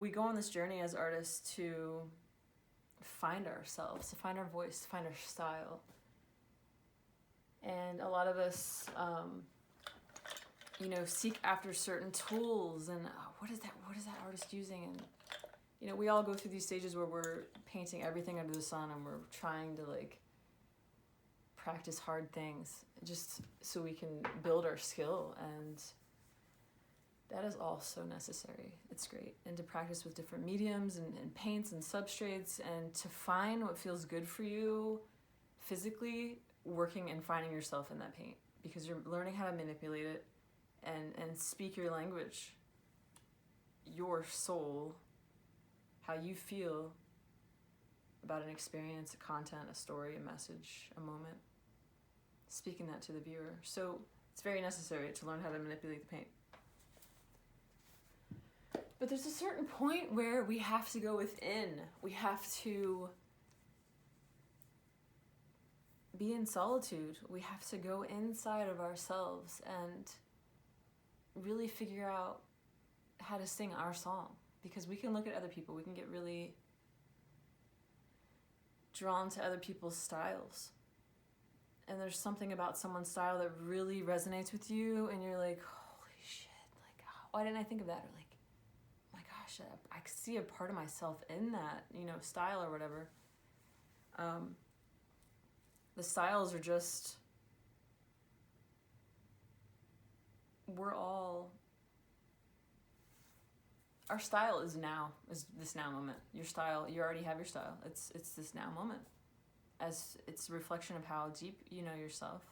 we go on this journey as artists to find ourselves, to find our voice, to find our style. And a lot of us, seek after certain tools and what is that artist using? And, we all go through these stages where we're painting everything under the sun and we're trying to practice hard things just so we can build our skill, and that is all so necessary. It's great. And to practice with different mediums and paints and substrates, and to find what feels good for you physically, working and finding yourself in that paint, because you're learning how to manipulate it and speak your language, your soul, how you feel about an experience, a content, a story, a message, a moment, speaking that to the viewer. So it's very necessary to learn how to manipulate the paint. But there's a certain point where we have to go within. We have to be in solitude. We have to go inside of ourselves and really figure out how to sing our song. Because we can look at other people, we can get really drawn to other people's styles. And there's something about someone's style that really resonates with you, and you're like, holy shit, why didn't I think of that? Or oh my gosh, I see a part of myself in that, style or whatever. The styles are just, our style is this now moment. Your style, you already have your style. It's this now moment. As it's a reflection of how deep you know yourself,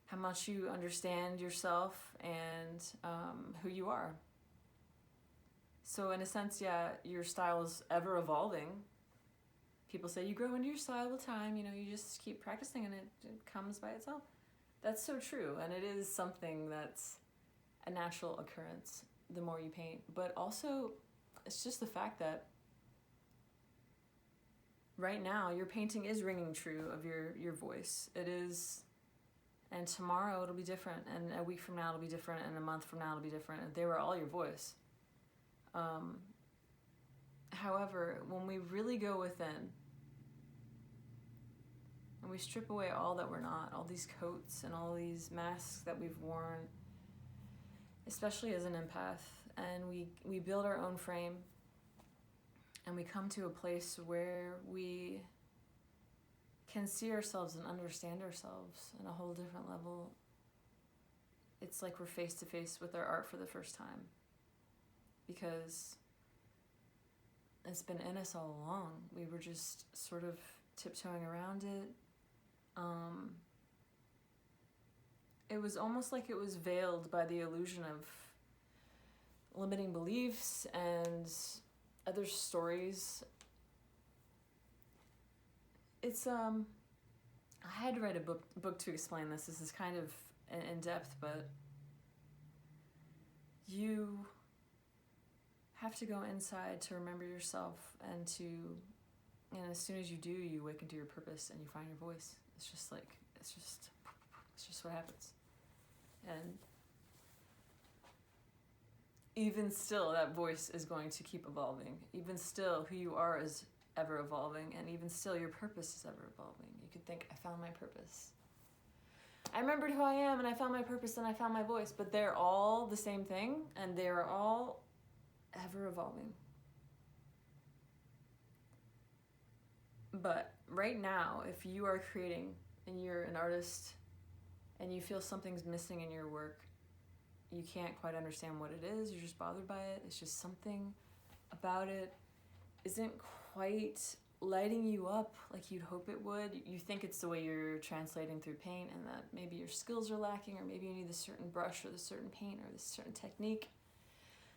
how much you understand yourself, and who you are. So in a sense, yeah, your style is ever evolving. People say you grow into your style with time, you just keep practicing and it comes by itself. That's so true, and it is something that's a natural occurrence the more you paint. But also, it's just the fact that right now your painting is ringing true of your voice. It is, and tomorrow it'll be different, and a week from now it'll be different, and a month from now it'll be different. They were all your voice. However, when we really go within and we strip away all that we're not, all these coats and all these masks that we've worn, especially as an empath, and we build our own frame, and we come to a place where we can see ourselves and understand ourselves on a whole different level. It's like we're face to face with our art for the first time, because it's been in us all along. We were just sort of tiptoeing around it. It was almost like it was veiled by the illusion of limiting beliefs and other stories. It's I had to write a book to explain this. This is kind of in depth, but you have to go inside to remember yourself, and as soon as you do, you awaken to your purpose and you find your voice. It's just what happens. And even still, that voice is going to keep evolving. Even still, who you are is ever evolving, and even still, your purpose is ever evolving. You could think, I found my purpose. I remembered who I am, and I found my purpose, and I found my voice. But they're all the same thing, and they're all ever evolving. But right now, if you are creating and you're an artist and you feel something's missing in your work, you can't quite understand what it is, you're just bothered by it, it's just something about it isn't quite lighting you up like you'd hope it would. You think it's the way you're translating through paint, and that maybe your skills are lacking, or maybe you need this certain brush or this certain paint or this certain technique.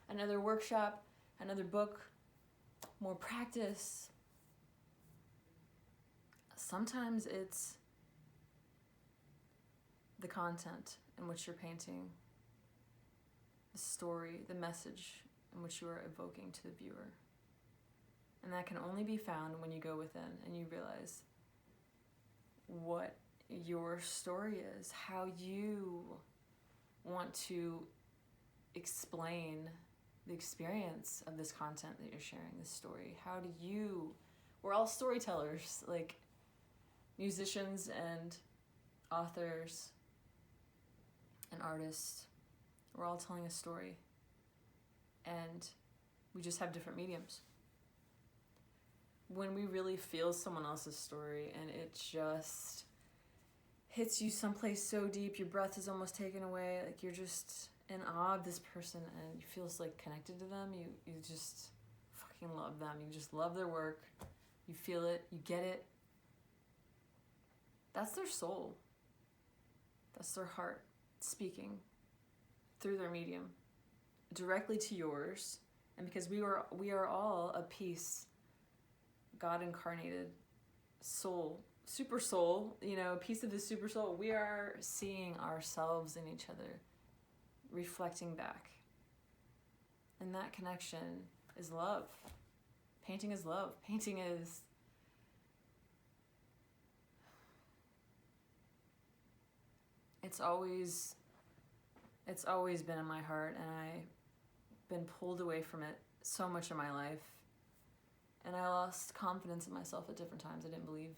Another workshop, another book, more practice. Sometimes it's the content in which you're painting, the story, the message in which you are evoking to the viewer. And that can only be found when you go within and you realize what your story is, how you want to explain the experience of this content that you're sharing, this story? How do you, we're all storytellers, like musicians and authors and artists. We're all telling a story, and we just have different mediums. When we really feel someone else's story and it just hits you someplace so deep, your breath is almost taken away, like you're just in awe of this person and you feel like connected to them, you just fucking love them, you just love their work, you feel it, you get it. That's their soul. That's their heart speaking through their medium directly to yours. And because we are all a piece, God incarnated soul, super soul, a piece of the super soul, we are seeing ourselves in each other, reflecting back. And that connection is love. Painting is love. Painting is it's always been in my heart, and I've been pulled away from it so much in my life. And I lost confidence in myself at different times. I didn't believe.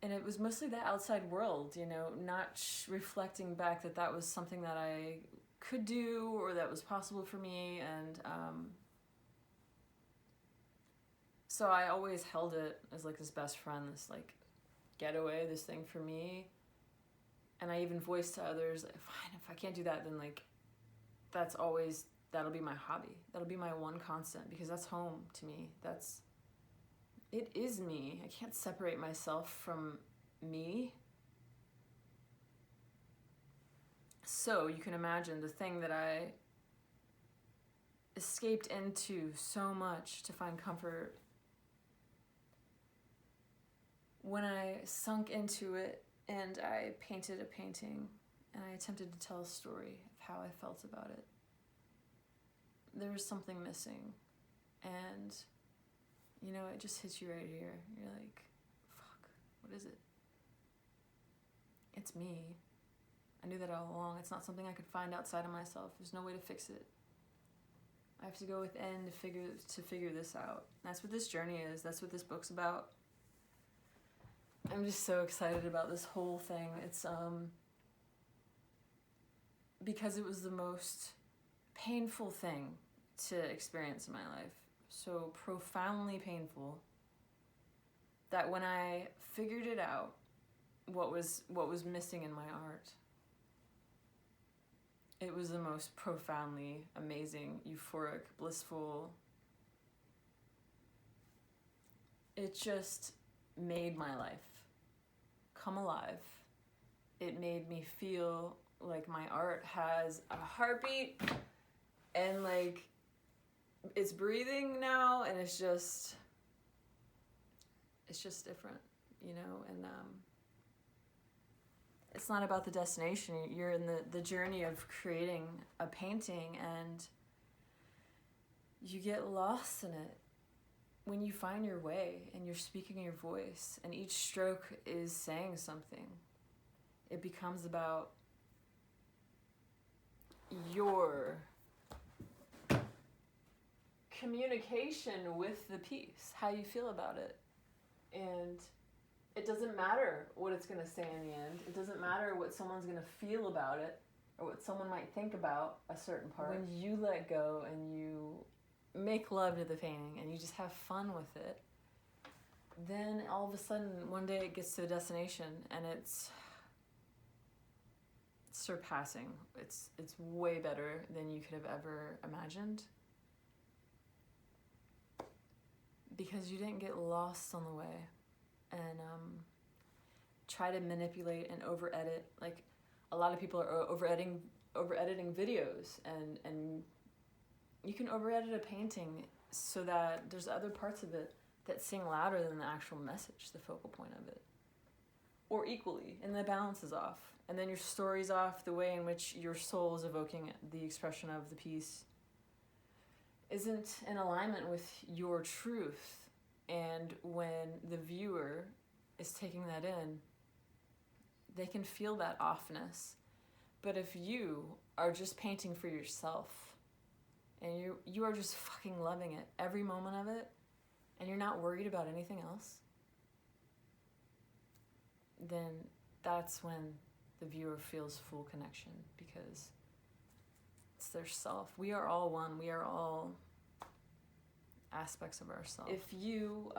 And it was mostly the outside world, not reflecting back that was something that I could do or that was possible for me. And so I always held it as like this best friend, this like getaway, this thing for me. And I even voiced to others, like, fine, if I can't do that, then like that'll be my hobby. That'll be my one constant, because that's home to me. It is me. I can't separate myself from me. So you can imagine the thing that I escaped into so much to find comfort. When I sunk into it and I painted a painting and I attempted to tell a story of how I felt about it, there was something missing. And it just hits you right here. You're like, fuck, what is it? It's me. I knew that all along. It's not something I could find outside of myself. There's no way to fix it. I have to go within to figure this out. That's what this journey is. That's what this book's about. I'm just so excited about this whole thing. It's because it was the most painful thing to experience in my life. So profoundly painful that when I figured it out, what was missing in my art, it was the most profoundly amazing, euphoric, blissful. It just made my life come alive. It made me feel like my art has a heartbeat and like it's breathing now, and it's just different, and it's not about the destination. You're in the journey of creating a painting, and you get lost in it when you find your way and you're speaking your voice and each stroke is saying something. It becomes about your communication with the piece, how you feel about it. And it doesn't matter what it's going to say in the end. It doesn't matter what someone's going to feel about it or what someone might think about a certain part. When you let go and you make love to the painting and you just have fun with it, then all of a sudden one day it gets to the destination and it's surpassing. It's way better than you could have ever imagined, because you didn't get lost on the way and try to manipulate and over edit. Like a lot of people are over editing videos, and you can over edit a painting so that there's other parts of it that sing louder than the actual message, the focal point of it, or equally, and the balance is off, and then your story's off. The way in which your soul is evoking the expression of the piece isn't in alignment with your truth. And when the viewer is taking that in, they can feel that offness. But if you are just painting for yourself, and you are just fucking loving it, every moment of it, and you're not worried about anything else, then that's when the viewer feels full connection, because it's their self. We are all one. We are all aspects of ourselves. If you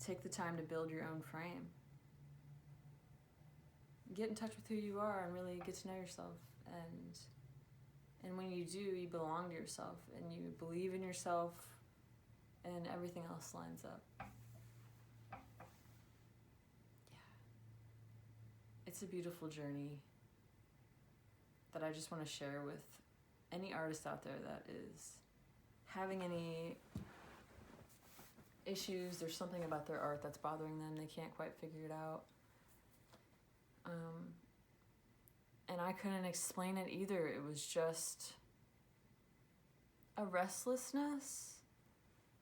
take the time to build your own frame, get in touch with who you are and really get to know yourself, and when you do, you belong to yourself and you believe in yourself, and everything else lines up. Yeah. It's a beautiful journey that I just want to share with any artist out there that is having any issues. There's something about their art that's bothering them. They can't quite figure it out. And I couldn't explain it either. It was just a restlessness,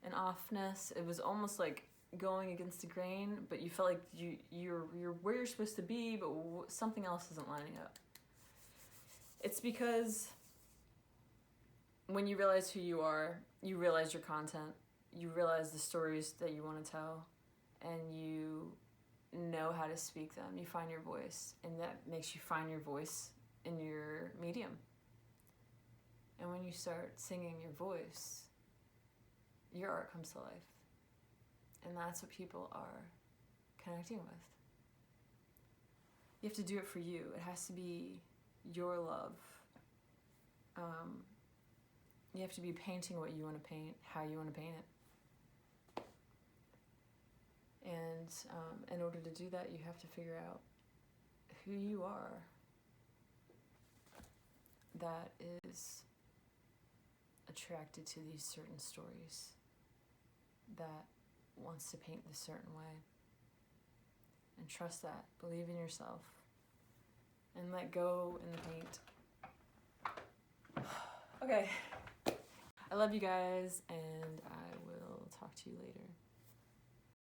an offness. It was almost like going against the grain, but you felt like you're where you're supposed to be, but something else isn't lining up. It's because when you realize who you are, you realize your content, you realize the stories that you want to tell, and you know how to speak them. You find your voice, and that makes you find your voice in your medium. And when you start singing your voice, your art comes to life. And that's what people are connecting with. You have to do it for you. It has to be your love. You have to be painting what you want to paint, how you want to paint it. And in order to do that, you have to figure out who you are that is attracted to these certain stories, that wants to paint this certain way. And trust that. Believe in yourself. And let go in the paint. Okay. I love you guys, and I will talk to you later.